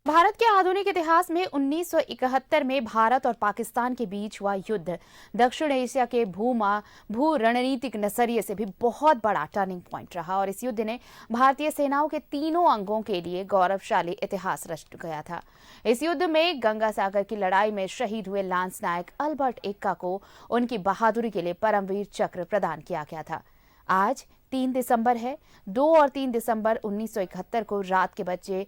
भारत के आधुनिक इतिहास में 1971 में भारत और पाकिस्तान के बीच हुआ युद्ध दक्षिण एशिया के भू रणनीतिक नजरिए से भी बहुत बड़ा टर्निंग पॉइंट रहा और इस युद्ध ने भारतीय सेनाओं के तीनों अंगों के लिए गौरवशाली इतिहास रच गया था। इस युद्ध में गंगा सागर की लड़ाई में शहीद हुए लांस नायक अल्बर्ट एक्का को उनकी बहादुरी के लिए परमवीर चक्र प्रदान किया गया था। आज 3 दिसंबर है। 2 और 3 दिसंबर 1971 को रात के बजे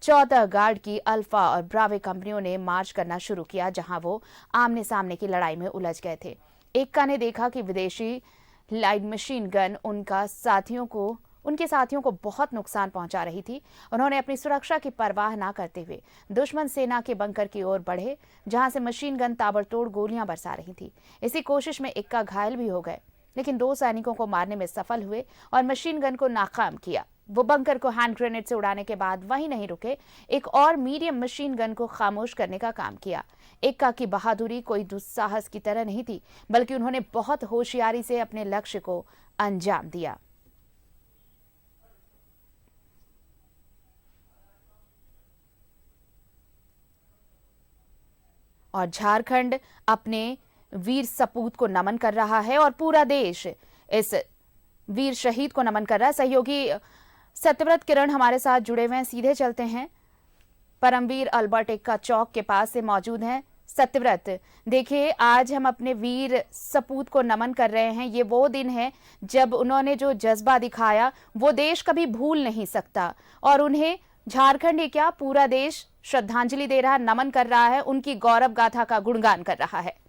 14 गार्ड की अल्फा और ब्रावे कंपनियों ने मार्च करना शुरू किया, जहां वो आमने सामने की लड़ाई में उलझ गए थे। एक्का ने देखा कि विदेशी लाइट मशीन गन उनके साथियों को बहुत नुकसान पहुंचा रही थी। उन्होंने अपनी सुरक्षा की परवाह न करते हुए दुश्मन सेना के बंकर की ओर बढ़े, जहां से मशीन गन ताबड़तोड़ गोलियां बरसा रही थी। इसी कोशिश में एक्का घायल भी हो गए, लेकिन 2 सैनिकों को मारने में सफल हुए और मशीन गन को नाकाम किया। वो बंकर को हैंड ग्रेनेड से उड़ाने के बाद वहीं नहीं रुके, एक और मीडियम मशीन गन को खामोश करने का काम किया। एक्का की बहादुरी कोई दुस्साहस की तरह नहीं थी, बल्कि उन्होंने बहुत होशियारी से अपने लक्ष्य को अंजाम दिया। और झारखंड अपने वीर सपूत को नमन कर रहा है और पूरा देश इस वीर शहीद को नमन कर रहा है। सहयोगी सत्यव्रत किरण हमारे साथ जुड़े हुए हैं, सीधे चलते हैं। परमवीर अल्बर्ट एक्का चौक के पास से मौजूद हैं। सत्यव्रत, देखिए, आज हम अपने वीर सपूत को नमन कर रहे हैं। ये वो दिन है जब उन्होंने जो जज्बा दिखाया वो देश कभी भूल नहीं सकता, और उन्हें झारखंड ही क्या पूरा देश श्रद्धांजलि दे रहा, नमन कर रहा है, उनकी गौरव गाथा का गुणगान कर रहा है।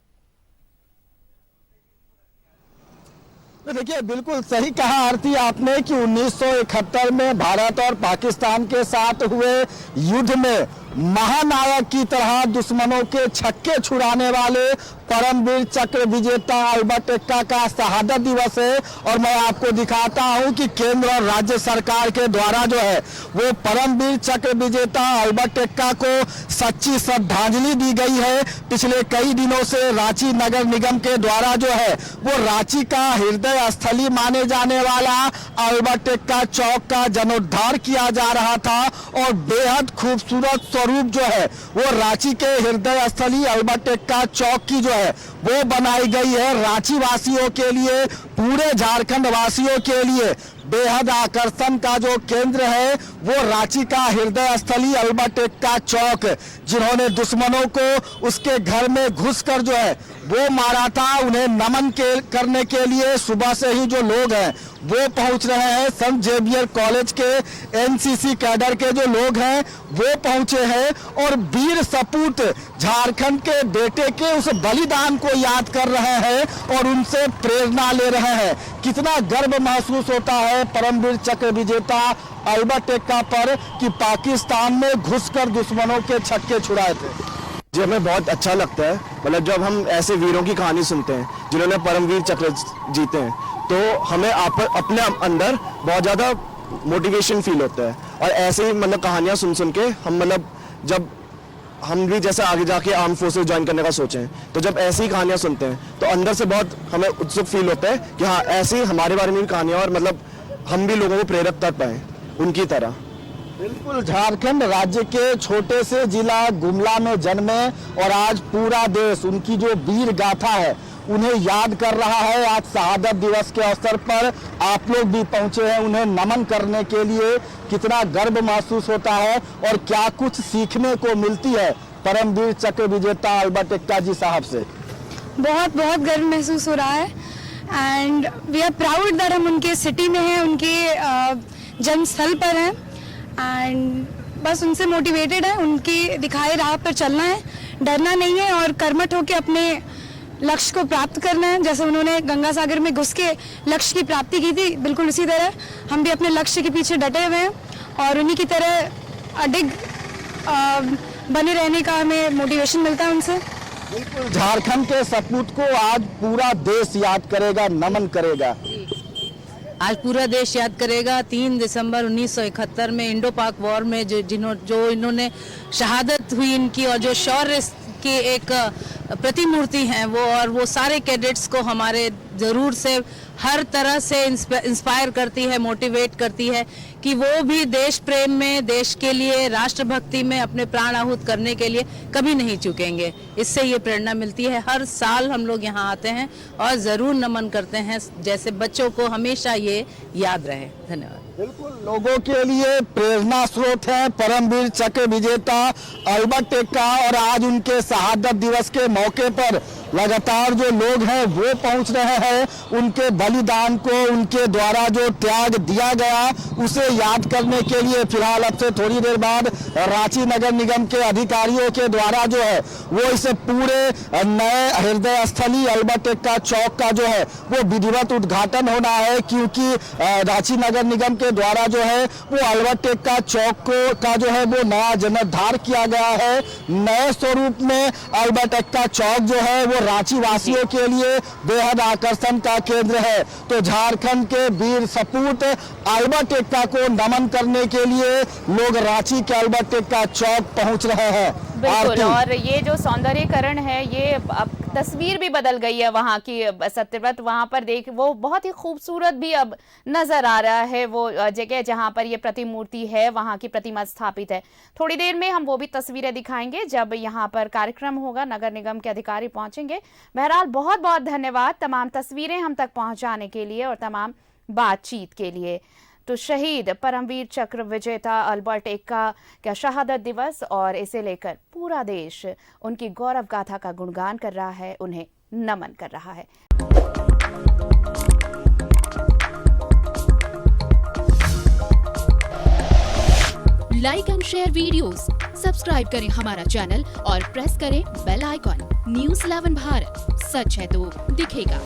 तो देखिए, बिल्कुल सही कहा आरती आपने कि 1971 में भारत और पाकिस्तान के साथ हुए युद्ध में महानायक की तरह दुश्मनों के छक्के छुड़ाने वाले परमवीर चक्र विजेता अल्बर्ट एक्का का शहादत दिवस है। और मैं आपको दिखाता हूं कि केंद्र और राज्य सरकार के द्वारा जो है वो परमवीर चक्र विजेता अल्बर्ट एक्का को सच्ची श्रद्धांजलि दी गई है। पिछले कई दिनों से रांची नगर निगम के द्वारा जो है वो रांची का हृदय स्थली माने जाने वाला अल्बर्ट एक्का चौक का जीर्णोद्धार किया जा रहा था, और बेहद खूबसूरत स्वरूप जो है वो रांची के हृदय स्थली अल्बर्ट एक्का चौक की जो है वो बनाई गई है। रांची वासियों के लिए, पूरे झारखंड वासियों के लिए बेहद आकर्षण का जो केंद्र है वो रांची का हृदय स्थली अल्बर्ट एक्का चौक, जिन्होंने दुश्मनों को उसके घर में घुसकर जो है वो मारा था, उन्हें नमन करने के लिए सुबह से ही जो लोग हैं वो पहुंच रहे हैं। संत जेवियर कॉलेज के एनसीसी कैडर के जो लोग हैं वो पहुंचे हैं और वीर सपूत झारखंड के बेटे के उस बलिदान को याद कर रहे हैं और उनसे प्रेरणा ले रहे हैं। कितना गर्व महसूस होता है परमवीर चक्र विजेता अल्बर्ट एक्का पर कि पाकिस्तान में घुसकर दुश्मनों के छक्के छुड़ाए थे। जी, हमें बहुत अच्छा लगता है, मतलब जब हम ऐसे वीरों की कहानी सुनते हैं जिन्होंने परमवीर चक्र जीते हैं, तो हमें अपने अंदर बहुत ज़्यादा मोटिवेशन फील होता है। और ऐसे ही मतलब कहानियाँ सुन के हम मतलब जब हम भी जैसे आगे जाके आर्म फोर्सेस ज्वाइन करने का सोचें, तो जब ऐसी ही कहानियाँ सुनते हैं तो अंदर से बहुत हमें उत्सुक फील होता है कि हाँ, ऐसे ही हमारे बारे में भी कहानियाँ, और मतलब हम भी लोगों को प्रेरित कर पाएँ उनकी तरह। बिल्कुल, झारखंड राज्य के छोटे से जिला गुमला में जन्मे और आज पूरा देश उनकी जो वीर गाथा है उन्हें याद कर रहा है। आज शहादत दिवस के अवसर पर आप लोग भी पहुंचे हैं उन्हें नमन करने के लिए। कितना गर्व महसूस होता है और क्या कुछ सीखने को मिलती है परमवीर चक्र विजेता अल्बर्ट एक्का जी साहब से। बहुत बहुत गर्व महसूस हो रहा है and we are proud that हम उनके सिटी में हैं, उनके जन्मस्थल पर हैं एंड बस उनसे मोटिवेटेड है, उनकी दिखाए राह पर चलना है, डरना नहीं है और कर्मठ होकर अपने लक्ष्य को प्राप्त करना है। जैसे उन्होंने गंगा सागर में घुस के लक्ष्य की प्राप्ति की थी, बिल्कुल उसी तरह हम भी अपने लक्ष्य के पीछे डटे हुए हैं और उन्हीं की तरह अडिग बने रहने का हमें मोटिवेशन मिलता है उनसे। बिल्कुल, झारखंड के सपूत को आज पूरा देश याद करेगा, नमन करेगा। आज पूरा देश याद करेगा 3 दिसंबर 1971 में इंडो पाक वॉर में जो इन्होंने शहादत हुई इनकी, और जो शौर्य की एक प्रतिमूर्ति हैं वो, और वो सारे कैडेट्स को हमारे ज़रूर से हर तरह से इंस्पायर करती है, मोटिवेट करती है कि वो भी देश प्रेम में, देश के लिए, राष्ट्रभक्ति में अपने प्राण आहूत करने के लिए कभी नहीं चूकेंगे। इससे ये प्रेरणा मिलती है। हर साल हम लोग यहाँ आते हैं और ज़रूर नमन करते हैं, जैसे बच्चों को हमेशा ये याद रहे। धन्यवाद। बिल्कुल, लोगों के लिए प्रेरणा स्रोत है परमवीर चक्र विजेता अल्बर्ट एक्का, और आज उनके शहादत दिवस के मौके पर लगातार जो लोग हैं वो पहुंच रहे हैं। उनके बलिदान को, उनके द्वारा जो त्याग दिया गया उसे याद करने के लिए फिलहाल अब से थोड़ी देर बाद रांची नगर निगम के अधिकारियों के द्वारा जो है वो इस पूरे नए हृदय स्थली अल्बर्ट एक्का चौक का जो है वो विधिवत उद्घाटन होना है, क्योंकि रांची नगर निगम के द्वारा जो है वो अल्बर्ट एक्का चौक को का जो है वो नया जीर्णोद्धार किया गया है। नए स्वरूप में अल्बर्ट एक्का चौक जो है वो रांची वासियों के लिए बेहद आकर्षण का केंद्र है। तो झारखंड के वीर सपूत अल्बर्ट एक्का को नमन करने के लिए लोग रांची के अल्बर्ट एक्का चौक पहुंच रहे हैं। बिल्कुल, और ये जो सौंदर्यीकरण है, ये अब तस्वीर भी बदल गई है वहाँ की। सत्यव्रत वहाँ पर देख, वो बहुत ही खूबसूरत भी अब नजर आ रहा है वो जगह जहाँ पर ये प्रतिमूर्ति है, वहाँ की प्रतिमा स्थापित है। थोड़ी देर में हम वो भी तस्वीरें दिखाएंगे जब यहाँ पर कार्यक्रम होगा, नगर निगम के अधिकारी पहुंचेंगे। बहरहाल बहुत बहुत धन्यवाद तमाम तस्वीरें हम तक पहुंचाने के लिए और तमाम बातचीत के लिए। तो शहीद परमवीर चक्र विजेता अल्बर्ट एक्का का शहादत दिवस, और इसे लेकर पूरा देश उनकी गौरव गाथा का गुणगान कर रहा है, उन्हें नमन कर रहा है। Like and share videos, subscribe करें हमारा चैनल और प्रेस करें बेल आइकॉन। न्यूज़ 11 भारत, सच है तो दिखेगा।